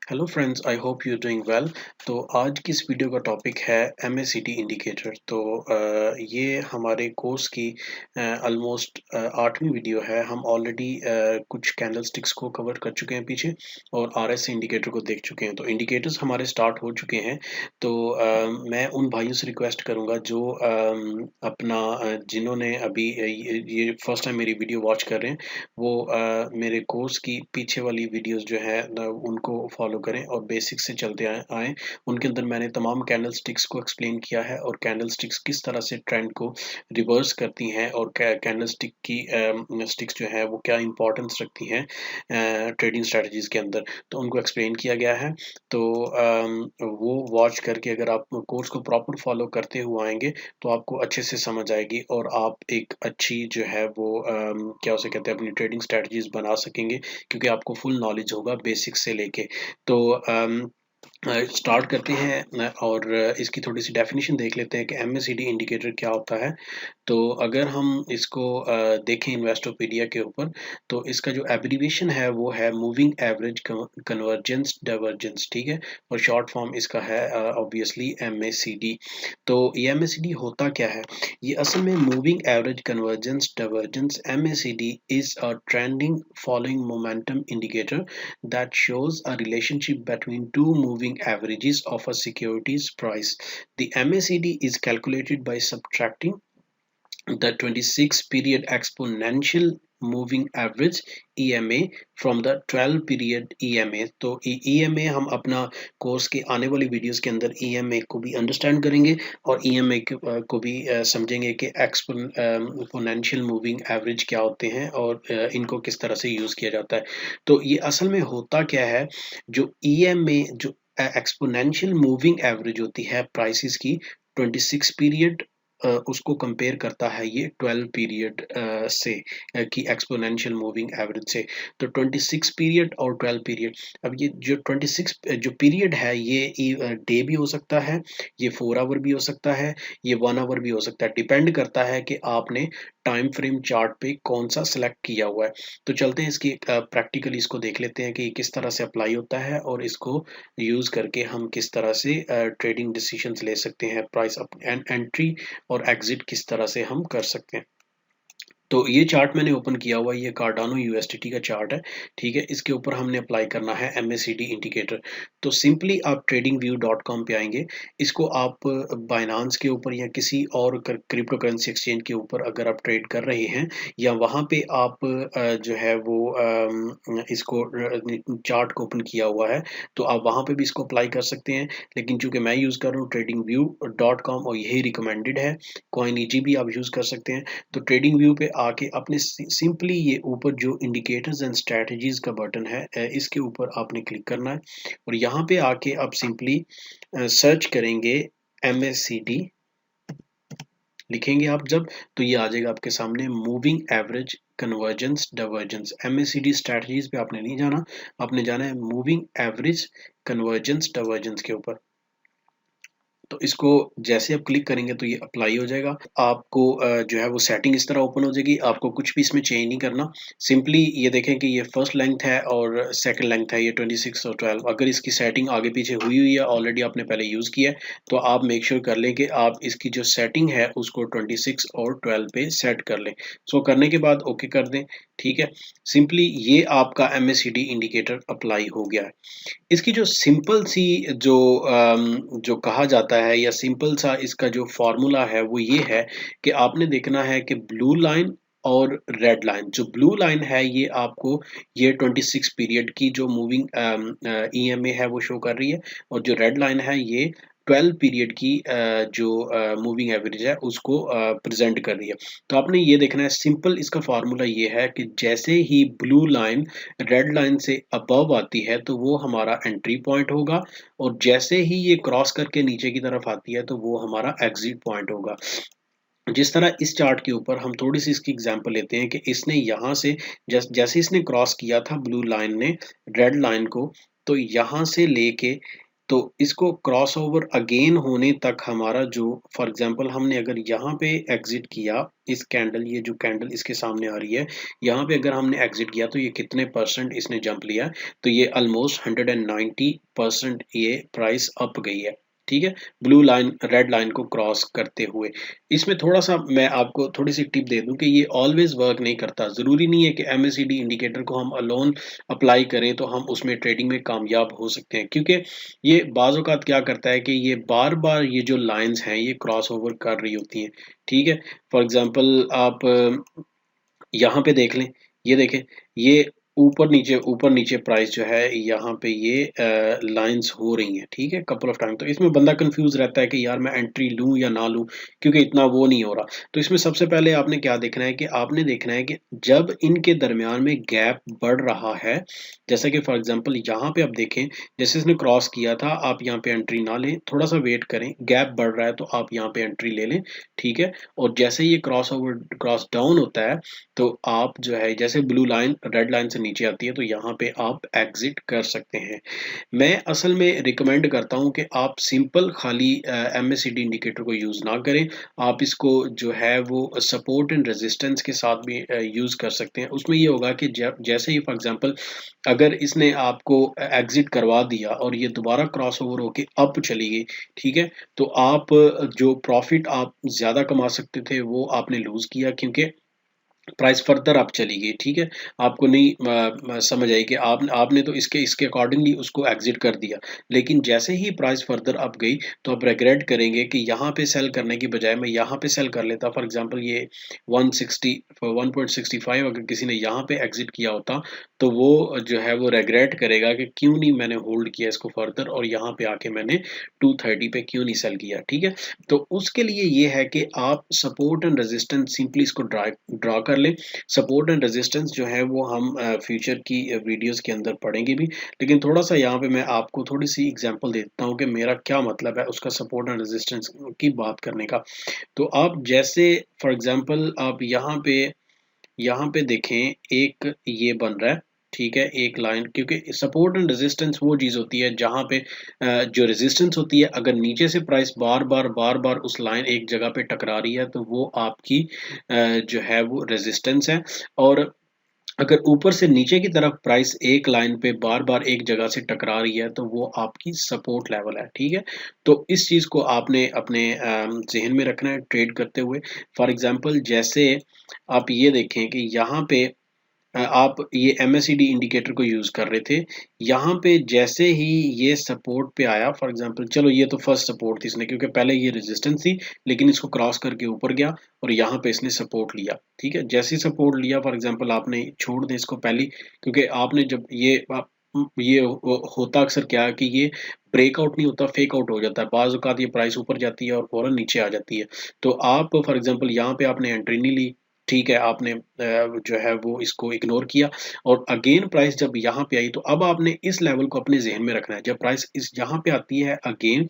Hello friends, I hope you doing well. तो आज की इस वीडियो का टॉपिक है एमएसीडी इंडिकेटर। तो ये हमारे कोर्स की ऑलमोस्ट 8वीं वीडियो है। हम ऑलरेडी कुछ कैंडल स्टिक्स को कवर कर चुके हैं पीछे और आरएससी इंडिकेटर को देख चुके हैं। तो इंडिकेटर्स हमारे स्टार्ट हो चुके हैं। तो मैं उन भाइयों से रिक्वेस्ट करूँगा जो अपना जिन्होंने अभी ये फर्स्ट टाइम मेरी वीडियो वॉच कर रहे हैं, वो मेरे कोर्स की पीछे वाली वीडियोस जो है उनको फॉलो करें और बेसिक से चलते आएँ। उनके अंदर मैंने तमाम कैंडल स्टिक्स को एक्सप्लेन किया है और कैंडल स्टिक्स किस तरह से ट्रेंड को रिवर्स करती हैं और कैंडल स्टिक की स्टिक्स जो है वो क्या इंपॉर्टेंस रखती हैं ट्रेडिंग स्ट्रेटजीज के अंदर। तो उनको एक्सप्लेन किया गया है। तो वो वॉच करके अगर आप कोर्स को प्रॉपर फॉलो करते हुए आएंगे तो आपको अच्छे से समझ आएगी और आप एक अच्छी जो है वो क्या उसे कहते हैं अपनी ट्रेडिंग स्ट्रेटजीज बना सकेंगे, क्योंकि आपको फुल नॉलेज होगा बेसिक से लेके। तो स्टार्ट करते हैं और इसकी थोड़ी सी डेफिनेशन देख लेते हैं कि एमएसीडी इंडिकेटर क्या होता है। तो अगर हम इसको देखें इन्वेस्टोपीडिया के ऊपर, तो इसका जो एब्रीविएशन है वो है मूविंग एवरेज कन्वर्जेंस डाइवर्जेंस, ठीक है। और शॉर्ट फॉर्म इसका है ऑब्वियसली एमएसीडी। तो ये एमएसीडी होता क्या है? ये असल में moving average convergence divergence MACD is a trending following momentum indicator that shows a relationship between two moving averages of a security's price. The MACD is calculated by subtracting the 26 period exponential moving average EMA from the 12 period EMA। तो EMA हम अपना course के आने वाली videos के अंदर EMA को भी अंडरस्टैंड करेंगे और EMA को भी समझेंगे कि एक्सपोनेंशियल मूविंग एवरेज क्या होते हैं और इनको किस तरह से यूज़ किया जाता है। तो ये असल में होता क्या है, जो EMA जो एक्सपोनेंशियल मूविंग एवरेज होती है प्राइसेस की 26 पीरियड उसको कंपेयर करता है ये 12 पीरियड से की एक्सपोनेंशियल मूविंग एवरेज से। तो 26 पीरियड और 12 पीरियड, अब ये जो 26 जो पीरियड है ये डे भी हो सकता है, ये 4 आवर भी हो सकता है, ये 1 आवर भी हो सकता है। डिपेंड करता है कि आपने टाइम फ्रेम चार्ट पे कौन सा सिलेक्ट किया हुआ है। तो चलते हैं इसकी प्रैक्टिकली इसको देख लेते हैं कि किस तरह से अप्लाई होता है और इसको यूज़ करके हम किस तरह से ट्रेडिंग डिसीजंस ले सकते हैं, प्राइस एंट्री और एग्जिट किस तरह से हम कर सकते हैं। तो ये चार्ट मैंने ओपन किया हुआ है, ये कार्डानो यूएसडीटी का चार्ट है, ठीक है। इसके ऊपर हमने अप्लाई करना है एमएसीडी इंडिकेटर। तो सिंपली आप tradingview.com पे आएंगे। इसको आप बाइनांस के ऊपर या किसी और क्रिप्टो करेंसी एक्सचेंज के ऊपर अगर आप ट्रेड कर रहे हैं, या वहाँ पे आप जो है वो इसको चार्ट को ओपन किया हुआ है, तो आप वहाँ पे भी इसको अप्लाई कर सकते हैं। लेकिन चूंकि मैं यूज़ कर रहा हूँ tradingview.com और यही रिकमेंडेड है, CoinEG भी आप यूज़ कर सकते हैं। तो ट्रेडिंग व्यू पे आके अपने सिंपली ये ऊपर जो इंडिकेटर्स एंड स्ट्रेटजीज का बटन है इसके ऊपर आपने क्लिक करना है और यहाँ पे आके आप सिंपली सर्च करेंगे MACD, लिखेंगे आप जब, तो ये आ जाएगा आपके सामने moving average convergence divergence. MACD strategies पे आपने नहीं जाना, आपने जाना है मूविंग एवरेज कन्वर्जेंस डाइवर्जेंस के ऊपर। तो इसको जैसे आप क्लिक करेंगे तो ये अप्लाई हो जाएगा। आपको जो है वो सेटिंग इस तरह ओपन हो जाएगी। आपको कुछ भी इसमें चेंज नहीं करना। सिंपली ये देखें कि ये फर्स्ट लेंथ है और सेकंड लेंथ है, ये 26 और 12। अगर इसकी सेटिंग आगे पीछे हुई है, ऑलरेडी आपने पहले यूज़ किया है, तो आप मेक श्योर कर लें कि आप इसकी जो सेटिंग है उसको 26 और 12 पे सेट कर लें। सो करने के बाद ओके कर दें, ठीक है। सिंपली ये आपका MACD इंडिकेटर अप्लाई हो गया है। इसकी जो सिंपल सी जो कहा जाता है या सिंपल सा इसका जो फॉर्मूला है वो ये है कि आपने देखना है कि ब्लू लाइन और रेड लाइन, जो ब्लू लाइन है ये आपको ये 26 पीरियड की जो मूविंग EMA है वो शो कर रही है, और जो रेड लाइन है ये 12 पीरियड की जो मूविंग एवरेज है उसको प्रेजेंट कर रही है। तो आपने ये देखना है, सिंपल इसका फार्मूला ये है कि जैसे ही ब्लू लाइन रेड लाइन से अबव आती है तो वो हमारा एंट्री पॉइंट होगा, और जैसे ही ये क्रॉस करके नीचे की तरफ आती है तो वो हमारा एग्जिट पॉइंट होगा। जिस तरह इस चार्ट के ऊपर हम थोड़ी सी इसकी एग्जांपल लेते हैं कि इसने यहाँ से जैसे इसने क्रॉस किया था ब्लू लाइन ने रेड लाइन को, तो यहाँ से लेके तो इसको क्रॉस ओवर अगेन होने तक हमारा जो फॉर एग्जांपल हमने अगर यहाँ पे एग्जिट किया, इस कैंडल, ये जो कैंडल इसके सामने आ रही है, यहाँ पे अगर हमने एग्जिट किया तो ये कितने परसेंट इसने जंप लिया, तो ये ऑलमोस्ट 190% ये प्राइस अप गई है। ठीक है, ब्लू लाइन रेड लाइन को क्रॉस करते हुए। इसमें थोड़ा सा मैं आपको थोड़ी सी टिप दे दूं कि ये ऑलवेज वर्क नहीं करता। जरूरी नहीं है कि MACD इंडिकेटर को हम अलोन अप्लाई करें तो हम उसमें ट्रेडिंग में कामयाब हो सकते हैं, क्योंकि ये बाज़ औक़ात क्या करता है कि ये बार-बार ये जो लाइन्स हैं ये क्रॉस ओवर कर रही होती हैं। ठीक है? फॉर एग्ज़ाम्पल आप यहाँ पे देख लें, ये देखें, ये ऊपर नीचे प्राइस जो है यहाँ पे ये लाइन्स हो रही हैं, ठीक है? Couple of time. तो इसमें बंदा कन्फ्यूज़ रहता है कि यार मैं एंट्री लूँ या ना लूँ, क्योंकि इतना वो नहीं हो रहा। तो इसमें सबसे पहले आपने क्या देखना है कि आपने देखना है कि जब इनके दरमियान में गैप बढ़ रहा है, जैसा कि फॉर एग्ज़ाम्पल यहाँ पे आप देखें, जैसे इसने क्रॉस किया था, आप यहाँ पे एंट्री ना लें, थोड़ा-सा वेट करें, गैप बढ़ रहा है तो आप यहाँ पे एंट्री ले लें, ठीक है? और जैसे ही ये क्रॉस डाउन होता है, तो आप जो है जैसे ब्लू लाइन रेड लाइन से नीचे आती है तो यहाँ पे आप एग्जिट कर सकते हैं। मैं असल में रिकमेंड करता हूँ कि आप सिंपल खाली MACD इंडिकेटर को यूज़ ना करें। आप इसको जो है वो सपोर्ट एंड रेजिस्टेंस के साथ भी यूज़ कर सकते हैं। उसमें ये होगा कि जब जैसे ही फॉर एग्जांपल अगर इसने आपको एग्जिट करवा दिया और ये दोबारा क्रॉस ओवर होके अप चली गई, ठीक है? तो आप जो प्रॉफिट आप ज़्यादा कमा सकते थे वो आपने लूज़ किया, क्योंकि प्राइस फर्दर अप चली गई, ठीक है? आपको नहीं समझ आई कि आपने तो इसके अकॉर्डिंगली उसको एग्ज़िट कर दिया। लेकिन जैसे ही प्राइस फर्दर अप गई, तो आप रिग्रेट करेंगे कि यहाँ पे सेल करने की बजाय मैं यहाँ पे सेल कर लेता। फॉर एग्ज़ाम्पल ये 1.65 अगर किसी ने यहाँ पे एग्ज़िट किया होता, तो वो जो है वो रिग्रेट करेगा कि क्यों नहीं मैंने होल्ड किया इसको फर्दर और यहाँ पे आके मैंने 230 पे क्यों नहीं सेल किया, ठीक है? तो उसके लिए ये है कि आप सपोर्ट एंड रेजिस्टेंस सिंपली इसको ड्रा कर लें। सपोर्ट एंड रेजिस्टेंस जो है वो हम फ्यूचर की वीडियोस के अंदर पढ़ेंगे भी, लेकिन थोड़ा-सा यहाँ पे मैं आपको थोड़ी-सी एग्जांपल देता हूँ कि मेरा क्या मतलब है उसका सपोर्ट एंड रेजिस्टेंस की बात करने का। तो आप जैसे फॉर एग्जांपल आप यहाँ पे देखें, एक ये बन रहा है, ठीक है? एक लाइन, क्योंकि सपोर्ट एंड रेजिस्टेंस वो चीज़ होती है जहाँ पे जो रेजिस्टेंस होती है, अगर नीचे से प्राइस बार-बार उस लाइन एक जगह पे टकरा रही है तो वो आपकी जो है वो रेजिस्टेंस है। और अगर ऊपर से नीचे की तरफ प्राइस एक लाइन पे बार-बार एक जगह से टकरा रही है तो वो आपकी सपोर्ट लेवल है, ठीक है? तो इस चीज़ को आपने अपने ज़हन में रखना है ट्रेड करते हुए। फॉर एग्ज़ाम्पल जैसे आप ये देखें कि यहाँ पे आप ये MACD इंडिकेटर को यूज़ कर रहे थे। यहाँ पे जैसे ही ये सपोर्ट पे आया, फॉर एग्ज़ाम्पल चलो ये तो फर्स्ट सपोर्ट थी इसने, क्योंकि पहले ये रेजिस्टेंस थी, लेकिन इसको क्रॉस करके ऊपर गया और यहाँ पे इसने सपोर्ट लिया, ठीक है? जैसे ही सपोर्ट लिया, फॉर एग्ज़ाम्पल आपने छोड़ दें इसको पहले, क्योंकि आपने जब ये होता अक्सर क्या है कि ये ब्रेकआउट नहीं होता, फेक आउट हो जाता है। बाज़ औक़ात ये प्राइस ऊपर जाती है और फ़ौरन नीचे आ जाती है। तो आप फॉर एग्ज़ाम्पल यहाँ पे आपने एंट्री नहीं ली, ठीक है? आपने जो है वो इसको इग्नोर किया और अगेन प्राइस जब यहाँ पे आई, तो अब आपने इस लेवल को अपने ज़हन में रखना है। जब प्राइस इस यहाँ पे आती है अगेन,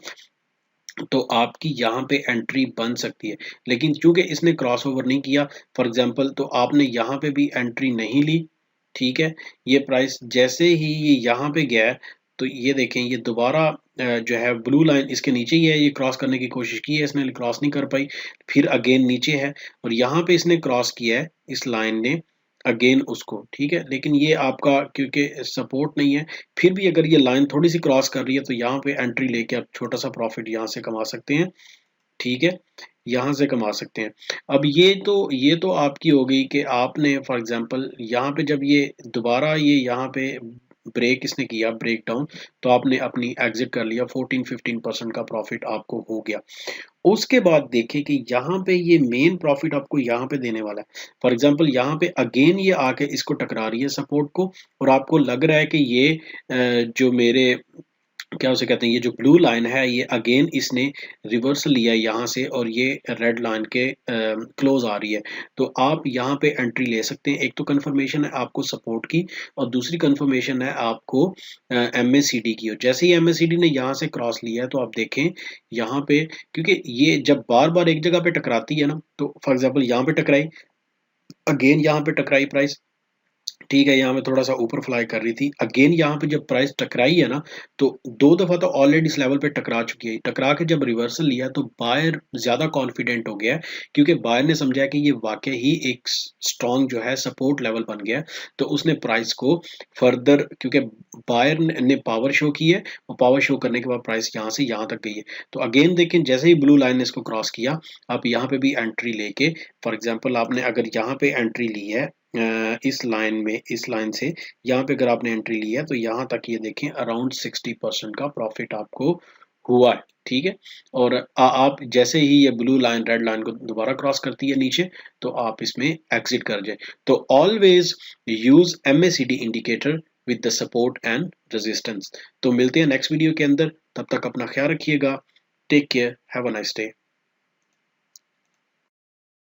तो आपकी यहाँ पे एंट्री बन सकती है। लेकिन चूँकि इसने क्रॉस ओवर नहीं किया, फॉर एग्ज़ाम्पल, तो आपने यहाँ पे भी एंट्री नहीं ली, ठीक है? ये प्राइस जैसे ही ये यहाँ पे गया है, तो ये देखें, ये दोबारा जो है ब्लू लाइन इसके नीचे ही है, ये क्रॉस करने की कोशिश की है इसने, क्रॉस नहीं कर पाई। फिर अगेन नीचे है और यहाँ पे इसने क्रॉस किया है इस लाइन ने अगेन उसको, ठीक है? लेकिन ये आपका क्योंकि सपोर्ट नहीं है, फिर भी अगर ये लाइन थोड़ी-सी क्रॉस कर रही है तो यहाँ पे एंट्री लेके आप छोटा-सा प्रॉफिट यहाँ से कमा सकते हैं, ठीक है? यहाँ से कमा सकते हैं। अब ये तो आपकी हो गई कि आपने फॉर एग्ज़ाम्पल यहाँ पे जब ये दोबारा ये यहाँ पे ब्रेक इसने किया, ब्रेक डाउन, तो आपने अपनी एग्ज़िट कर लिया, 14-15% का प्रॉफिट आपको हो गया। उसके बाद देखें कि यहाँ पे ये मेन प्रॉफिट आपको यहाँ पे देने वाला है। फॉर एग्ज़ाम्पल यहाँ पे अगेन ये आके इसको टकरा रही है सपोर्ट को और आपको लग रहा है कि ये जो मेरे क्या उसे कहते हैं, ये जो ब्लू लाइन है ये अगेन इसने रिवर्स लिया है यहाँ से और ये रेड लाइन के क्लोज आ रही है, तो आप यहाँ पे एंट्री ले सकते हैं। एक तो कंफर्मेशन है आपको सपोर्ट की और दूसरी कंफर्मेशन है आपको MACD की। और जैसे ही MACD ने यहाँ से क्रॉस लिया है तो आप देखें यहाँ पे, क्योंकि ये जब बार बार एक जगह पे टकराती है ना, तो फॉर एग्जाम्पल यहाँ पे टकराई, अगेन यहाँ पे टकराई प्राइस, ठीक है, यहाँ पे थोड़ा सा ऊपर फ्लाई कर रही थी। अगेन यहाँ पे जब प्राइस टकराई है ना, तो दो दफा तो ऑलरेडी इस लेवल पे टकरा चुकी है। टकरा के जब रिवर्सल लिया तो बायर ज्यादा कॉन्फिडेंट हो गया है, क्योंकि बायर ने समझा कि ये वाकई ही एक स्ट्रॉन्ग जो है सपोर्ट लेवल बन गया है। तो उसने प्राइस को फर्दर, क्योंकि बायर ने पावर शो की है, और पावर शो करने के बाद प्राइस यहाँ से यहाँ तक गई है। तो अगेन देखें, जैसे ही ब्लू लाइन ने इसको क्रॉस किया, आप यहाँ पे भी एंट्री लेके, फॉर एग्जांपल आपने अगर यहाँ पे एंट्री ली है इस लाइन में, इस लाइन से यहाँ पे अगर आपने एंट्री ली है, तो यहाँ तक ये देखें अराउंड 60% का प्रॉफिट आपको हुआ है। ठीक है, और आप जैसे ही ये ब्लू लाइन रेड लाइन को दोबारा क्रॉस करती है नीचे, तो आप इसमें एग्जिट कर जाए। तो always use MACD indicator with the support and resistance. तो मिलते हैं नेक्स्ट वीडियो के अंदर, तब तक अपना ख्याल रखिएगा। Take care, have a nice day.